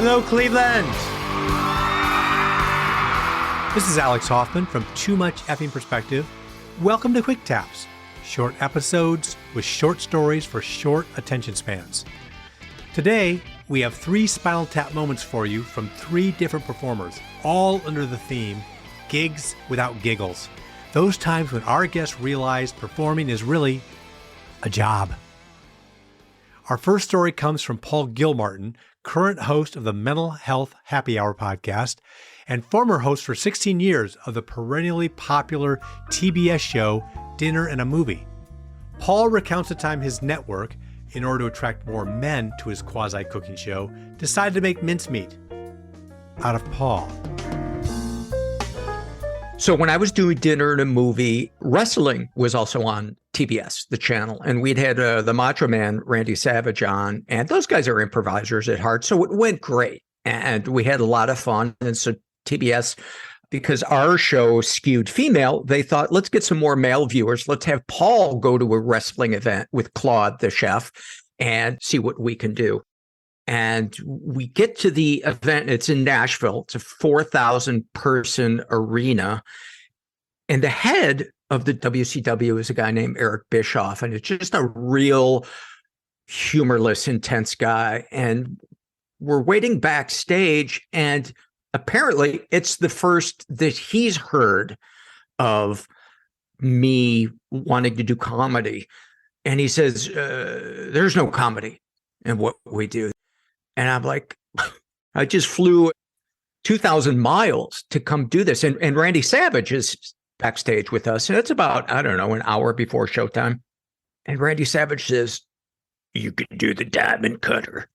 Hello, Cleveland. This is Alex Hoffman from Too Much Effing Perspective. Welcome to Quick Taps, short episodes with short stories for short attention spans. Today, we have 3 Spinal Tap moments for you from 3 different performers, all under the theme, Gigs Without Giggles. Those times when our guests realized performing is really a job. Our first story comes from Paul Gilmartin, current host of the Mental Health Happy Hour podcast and former host for 16 years of the perennially popular TBS show Dinner and a Movie. Paul recounts the time his network, in order to attract more men to his quasi-cooking show, decided to make mincemeat out of Paul. So when I was doing Dinner and a Movie, wrestling was also on TBS, the channel. And we'd had the Macho Man, Randy Savage, on. And those guys are improvisers at heart. So it went great. And we had a lot of fun. And so TBS, because our show skewed female, they thought, let's get some more male viewers. Let's have Paul go to a wrestling event with Claude, the chef, and see what we can do. And we get to the event. It's in Nashville. It's a 4,000 person arena. And the head of the WCW is a guy named Eric Bischoff. And it's just a real humorless, intense guy. And we're waiting backstage. And apparently it's the first that he's heard of me wanting to do comedy. And he says, there's no comedy in what we do. And I'm like, I just flew 2,000 miles to come do this. And Randy Savage is backstage with us. And it's about, I don't know, an hour before showtime. And Randy Savage says, you can do the diamond cutter.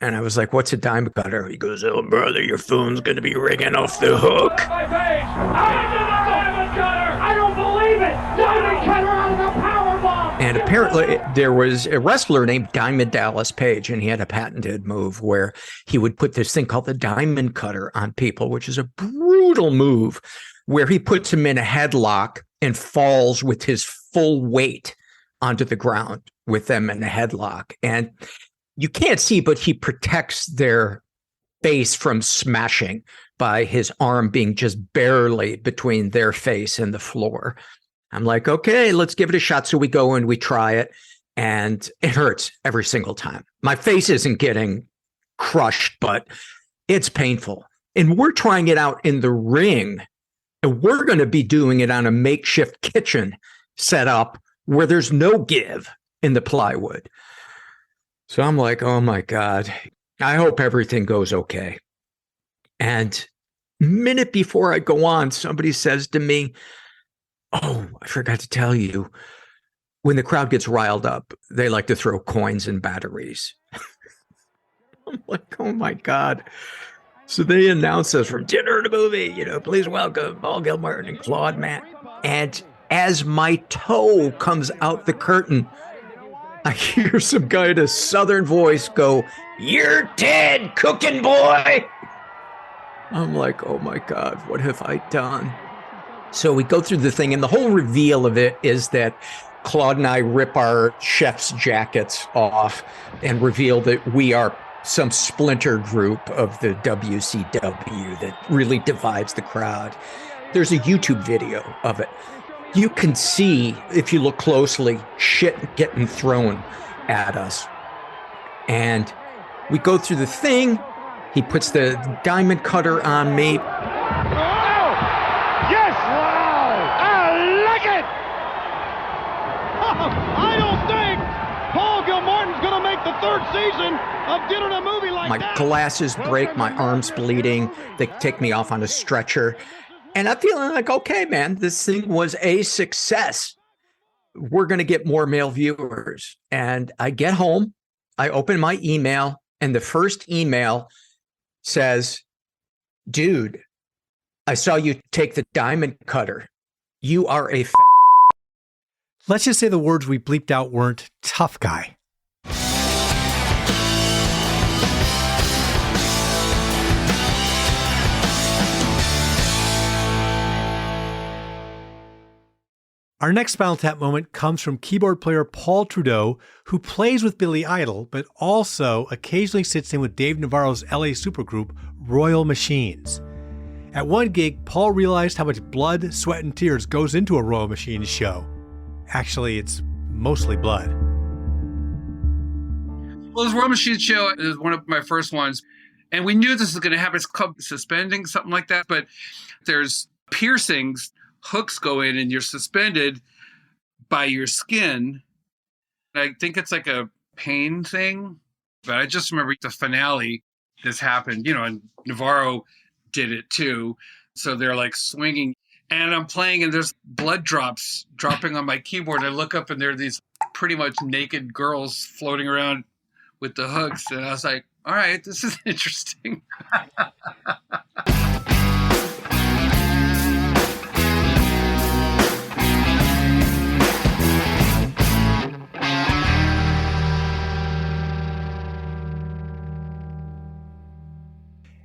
And I was like, what's a diamond cutter? He goes, oh, brother, your phone's going to be ringing off the hook. My face! I did a diamond cutter! I don't believe it! Diamond cutter out of the Powerbomb! And apparently there was a wrestler named Diamond Dallas Page, and he had a patented move where he would put this thing called the diamond cutter on people, which is a brutal move where he puts him in a headlock and falls with his full weight onto the ground with them in a headlock. And you can't see, but he protects their face from smashing by his arm being just barely between their face and the floor. I'm like, okay, let's give it a shot. So we go and we try it, and it hurts every single time. My face isn't getting crushed, but it's painful. And we're trying it out in the ring, and we're going to be doing it on a makeshift kitchen set up where there's no give in the plywood. So I'm like, oh my God, I hope everything goes okay. And a minute before I go on, somebody says to me, oh, I forgot to tell you, when the crowd gets riled up, they like to throw coins and batteries. I'm like, oh my God. So they announce us from Dinner and a Movie, please welcome Paul Gilmartin and Claude Matt. And as my toe comes out the curtain, I hear some guy in a southern voice go, you're dead, cooking boy. I'm like, oh my God, what have I done? So we go through the thing, and the whole reveal of it is that Claude and I rip our chef's jackets off and reveal that we are some splinter group of the WCW that really divides the crowd. There's a YouTube video of it. You can see, if you look closely, shit getting thrown at us. And we go through the thing. He puts the diamond cutter on me. Oh! Yes! Wow! I like it! I don't think Paul Gilmartin's going to make the 3rd season of Dinner and a Movie like my that. My glasses break, my arm's bleeding. They take me off on a stretcher. And I'm feeling like, okay, man, this thing was a success. We're going to get more male viewers. And I get home, I open my email, and the first email says, dude, I saw you take the diamond cutter. You are a Let's just say the words we bleeped out weren't tough guy. Our next Spinal Tap moment comes from keyboard player Paul Trudeau, who plays with Billy Idol, but also occasionally sits in with Dave Navarro's LA supergroup, Royal Machines. At one gig, Paul realized how much blood, sweat, and tears goes into a Royal Machines show. Actually, it's mostly blood. Well, this Royal Machines show is one of my first ones, and we knew this was going to happen. It's called suspending, something like that, but there's piercings. Hooks go in and you're suspended by your skin. I think it's like a pain thing, but I just remember the finale, this happened, and Navarro did it too. So they're like swinging and I'm playing and there's blood drops dropping on my keyboard. I look up and there are these pretty much naked girls floating around with the hooks. And I was like, all right, this is interesting.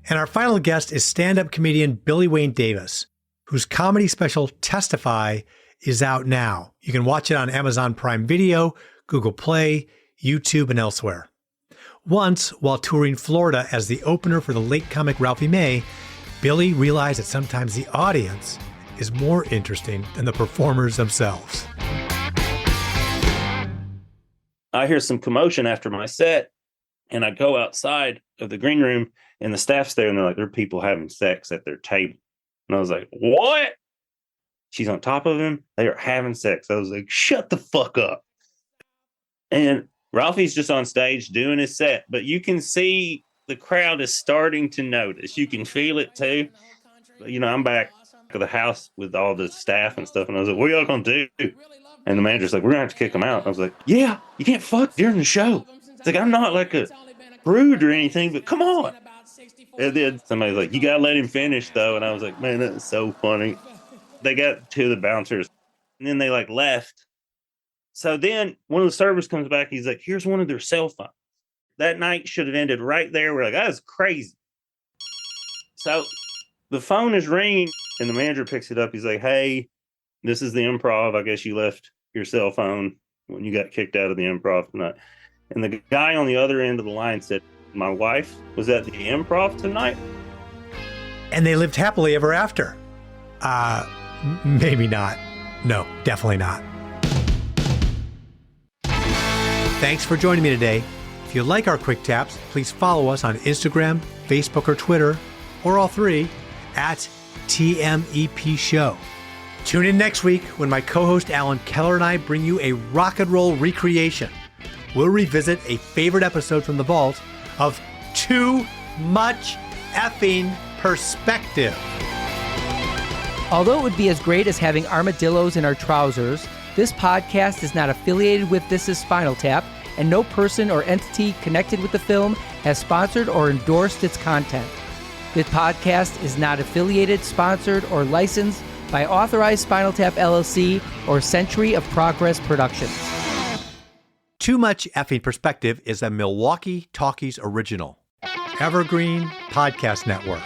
And our final guest is stand-up comedian Billy Wayne Davis, whose comedy special Testify is out now. You can watch it on Amazon Prime Video, Google Play, YouTube, and elsewhere. Once, while touring Florida as the opener for the late comic Ralphie May, Billy realized that sometimes the audience is more interesting than the performers themselves. I hear some commotion after my set, and I go outside of the green room, and the staff's there, and they're like, there are people having sex at their table. And I was like, what? She's on top of him. They are having sex. I was like, shut the fuck up. And Ralphie's just on stage doing his set, but you can see the crowd is starting to notice. You can feel it too. I'm back to the house with all the staff and stuff, and I was like, what are y'all going to do? And the manager's like, we're going to have to kick them out. I was like, yeah, you can't fuck during the show. It's like, I'm not like a prude or anything, but come on. And then somebody's like, you got to let him finish, though. And I was like, man, that's so funny. They got two of the bouncers, and then they left. So then one of the servers comes back. He's like, here's one of their cell phones. That night should have ended right there. We're like, that was crazy. So the phone is ringing, and the manager picks it up. He's like, hey, this is the Improv. I guess you left your cell phone when you got kicked out of the Improv tonight. And the guy on the other end of the line said, my wife was at the Improv tonight. And they lived happily ever after. Maybe not. No, definitely not. Thanks for joining me today. If you like our Quick Taps, please follow us on Instagram, Facebook, or Twitter, or all three, at TMEP Show. Tune in next week when my co-host Alan Keller and I bring you a rock and roll recreation. We'll revisit a favorite episode from the vault of Too Much Effing Perspective. Although it would be as great as having armadillos in our trousers, this podcast is not affiliated with This Is Spinal Tap, and no person or entity connected with the film has sponsored or endorsed its content. This podcast is not affiliated, sponsored, or licensed by Authorized Spinal Tap LLC or Century of Progress Productions. Too Much Effing Perspective is a Milwaukee Talkies original. Evergreen Podcast Network.